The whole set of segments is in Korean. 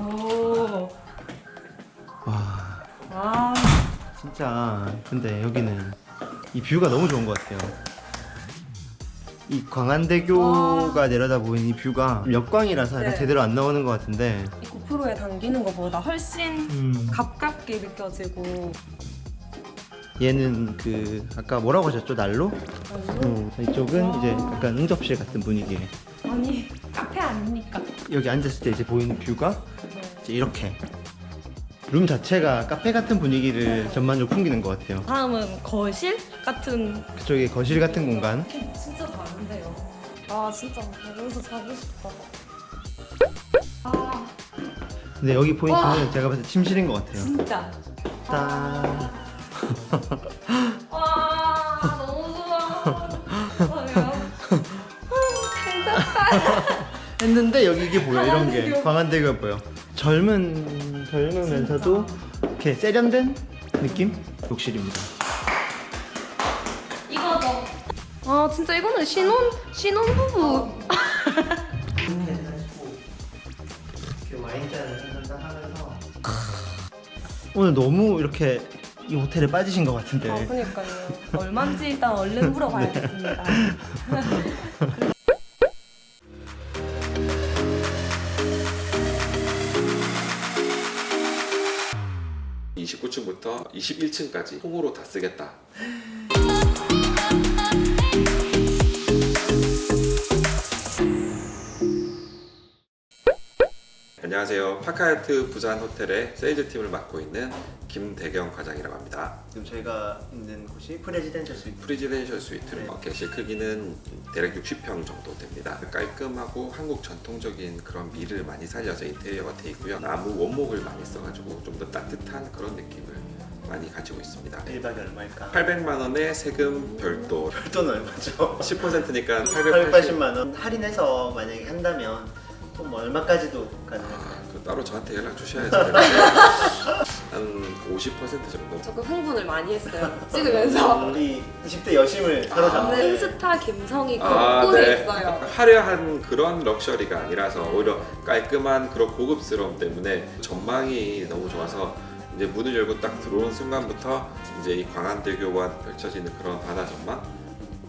오. 와, 아. 진짜 근데 여기는 이 뷰가 너무 좋은 것 같아요. 이 광안대교가 내려다 보이는 이 뷰가 역광이라서 약간 네. 제대로 안 나오는 것 같은데 이 고프로에 담기는 것보다 훨씬 가깝게 느껴지고. 얘는 그 아까 뭐라고 하셨죠? 난로? 이쪽은 이제 약간 응접실 같은 분위기에 아니 카페 아닙니까? 여기 앉았을 때 이제 보이는 뷰가 네. 이제 이렇게 룸 자체가 카페 같은 분위기를 전반적으로 풍기는 것 같아요. 다음은 거실 같은. 그쪽에 거실 같은 공간. 진짜 다른데요. 아 진짜 여기서 자고 싶다. 아 근데 여기 포인트는 와. 제가 봤을 때 침실인 것 같아요. 진짜. 짠. 와 너무 좋아. 했는데 여기 이게 보여. 이런 게 광안대교. 광안대교가 보여. 젊으면서도 이렇게 세련된 느낌? 욕실입니다. 이거죠. 아 진짜 이거는 신혼부부. 오늘 너무 이렇게 이 호텔에 빠지신 것 같은데. 그러니까요. 얼마인지 일단 얼른 물어봐야겠습니다. 29층부터 21층까지 통으로 다 쓰겠다. 안녕하세요. 파카야트 부산 호텔의 세일즈 팀을 맡고 있는 김대경 과장이라고 합니다. 지금 저희가 있는 곳이 프레지덴셜 스위트. 프리지덴셜 스위트 네. 객실 크기는 대략 60평 정도 됩니다. 깔끔하고 한국 전통적인 그런 미를 많이 살려서 인테리어가 되어 있고요. 나무 원목을 많이 써가지고 좀 더 따뜻한 그런 느낌을 많이 가지고 있습니다. 1박에 얼마일까? 800만 원에 세금 별도, 별도는 얼마죠? 10%니까 880만 원 할인해서 만약에 한다면 또 뭐 얼마까지도 가능할까요? 그 따로 저한테 연락 주셔야죠. 한 50% 정도. 조금 흥분을 많이 했어요. 찍으면서. 우리 20대 여심을 사로잡는 른스타 감성이 곳곳에 네. 있어요. 화려한 그런 럭셔리가 아니라서 오히려 깔끔한 그런 고급스러움 때문에 전망이 너무 좋아서 이제 문을 열고 딱 들어오는 순간부터 이제 이 광안대교와 펼쳐지는 그런 바다 전망,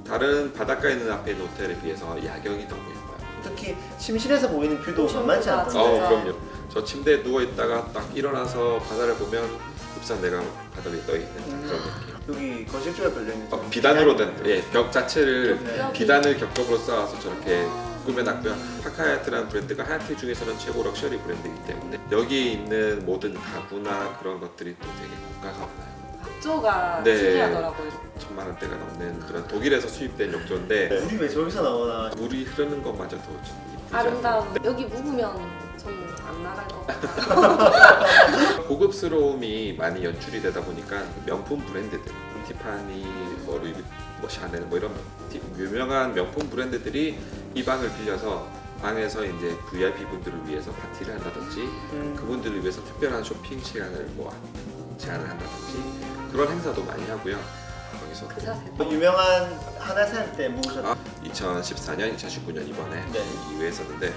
다른 바닷가에 있는 앞에 있는 호텔에 비해서 야경이 너무 예뻐요. 특히 침실에서 보이는 뷰도 만만치 않죠. 진짜. 그럼요. 저 침대에 누워 있다가 딱 일어나서 바다를 보면 흡상 내가 바다 위에 떠 있는 그런 느낌. 여기 거실 쪽에 걸려있는 비단으로 된 벽 자체를 네. 비단을 겹겹으로 쌓아서 저렇게 꾸며놨고요. 파카야트라는 브랜드가 하야트 중에서는 최고 럭셔리 브랜드이기 때문에 여기에 있는 모든 가구나 그런 것들이 또 되게 고가가 많아요. 욕조가 네. 특이하더라고요. 1000만 원대가 넘는 그런 독일에서 수입된 욕조인데 물이 왜 저기서 나오나. 물이 흐르는 것마저도 좀 이쁘지 아름다움. 여기 묵으면 저는 안 나갈 것 같아요. 않아요? 고급스러움이 많이 연출이 되다 보니까 명품 브랜드들, 티파니, 뭐 루이, 뭐 샤넬, 뭐 이런 유명한 명품 브랜드들이 이 방을 빌려서 방에서 이제 VIP 분들을 위해서 파티를 한다든지 그분들을 위해서 특별한 쇼핑 시간을 뭐 제안을 한다든지 그런 행사도 많이 하고요. 거기서 그 자세. 유명한 하나 살 때 묵으셨나요? 2014년, 2019년 이번에 네. 2회 했었는데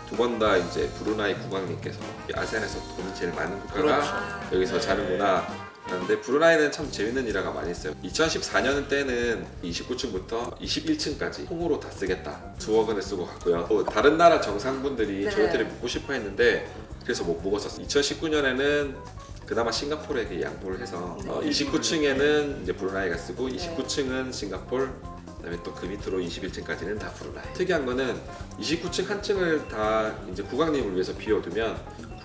두 번 다 이제 브루나이 국왕님께서 아세안에서 돈이 제일 많은 국가가 그렇죠. 여기서 네. 자는구나. 그런데 브루나이는 참 재밌는 일화가 많이 있어요. 2014년 때는 29층부터 21층까지 통으로 다 쓰겠다. 수억 원을 쓰고 갔고요. 또 다른 나라 정상분들이 네. 저희 호텔에 묵고 싶어 했는데 그래서 못 묵었었어요. 2019년에는 그나마 싱가포르에게 양보를 해서 29층에는 이제 브루나이가 쓰고 29층은 싱가포르, 그다음에 또 그 밑으로 21층까지는 다 브루나이. 특이한 거는 29층 한 층을 다 이제 국왕님을 위해서 비워두면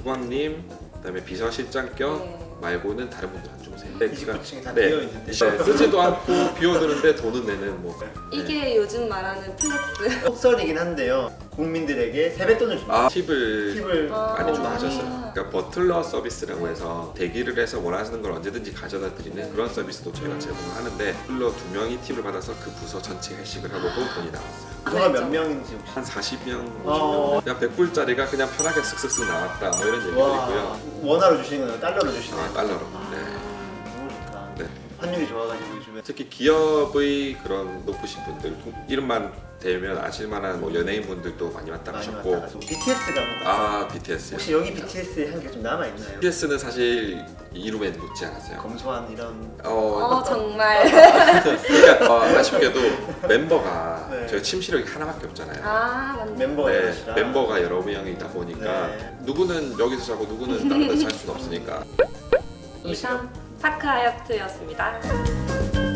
국왕님, 그다음에 비서실장 격 네. 말고는 다른 분들 안 주무세요. 29층이 다 비어있는데. 쓰지도 않고 비워두는데 돈은 내는 뭐. 이게 요즘 말하는 플렉스. 속설이긴 한데요. 국민들에게 세뱃돈을 줍니다. 팁을 많이 주고 아. 하셨어요. 그러니까 버틀러 서비스라고 해서 대기를 해서 원하시는 걸 언제든지 가져다 드리는 그런 서비스도 저희가 제공을 하는데 버틀러 2명이 팁을 받아서 그 부서 전체 회식을 하고도 돈이 나왔어요. 부서가 몇 명인지 혹시? 한 40명, 어. 50명. 그냥 100불짜리가 그냥 편하게 쓱쓱쓱 나왔다 뭐 이런 얘기들이고요. 원화로 주시는 거예요? 달러로 주시는 아, 거예요? 달러로. 네. 너무 좋다. 네. 환율이 좋아가지고 요즘에. 특히 기업의 그런 높으신 분들 이름만 대면 아실만한 뭐 연예인분들도 많이 왔다 많이 가셨고. 왔다 가서 BTS가 아 BTS요. 혹시 여기 BTS의 향기가 좀 남아 있나요? BTS는 사실 이름에 묻지 않았어요. 검소한 이런. 정말. 그러니까 아쉽게도 멤버가 네. 저희 침실력이 하나밖에 없잖아요. 맞네. 멤버가 네, 여럿이라. 멤버가 여러 명이다 보니까 네. 누구는 여기서 자고 누구는 다른 데서 살 수는 없으니까. 이상 파크하얏트였습니다.